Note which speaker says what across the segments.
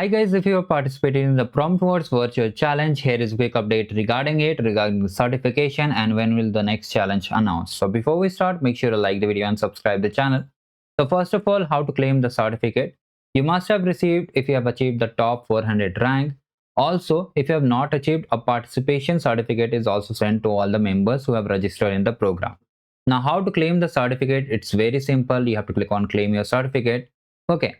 Speaker 1: Hi guys, if you are participating in the Prompt Wars virtual challenge, here is a quick update regarding it, regarding the certification and when will the next challenge announce. So before we start, make sure to like the video and subscribe the channel. So first of all, how to claim the certificate. You must have received if you have achieved the top 400 rank. Also, if you have not achieved, a participation certificate is also sent to all the members who have registered in the program. Now, how to claim the certificate? It's very simple. You have to click on claim your certificate. Okay.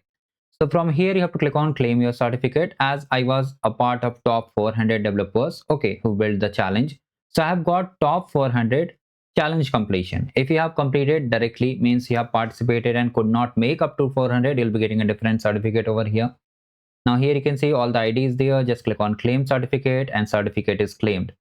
Speaker 1: So from here, you have to click on claim your certificate, as I was a part of top 400 developers, okay, who built the challenge. So I have got top 400 challenge completion. If you have completed directly, means you have participated and could not make up to 400, you'll be getting a different certificate over here. Now here you can see all the IDs there. Just click on claim certificate and certificate is claimed.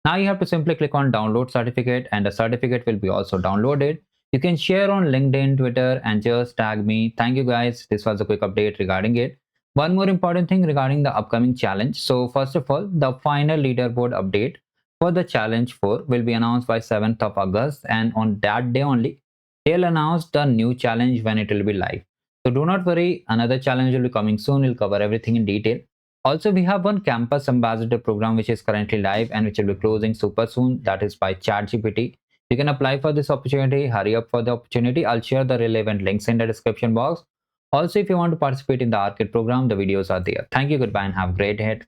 Speaker 1: Now you have to simply click on download certificate and the certificate will be also downloaded. You can share on LinkedIn, Twitter, and just tag me. Thank you guys. This was a quick update regarding it. One more important thing regarding the upcoming challenge. So first of all, the final leaderboard update for the challenge 4 will be announced by 7th of August, and on that day only, they'll announce the new challenge when it will be live. So do not worry, another challenge will be coming soon. We'll cover everything in detail. Also, we have one campus ambassador program which is currently live and which will be closing super soon. That is by ChatGPT. You can apply for this opportunity. Hurry up for the opportunity. I'll share the relevant links in the description box. Also, if you want to participate in the arcade program, the videos are there. Thank you, goodbye, and have a great day.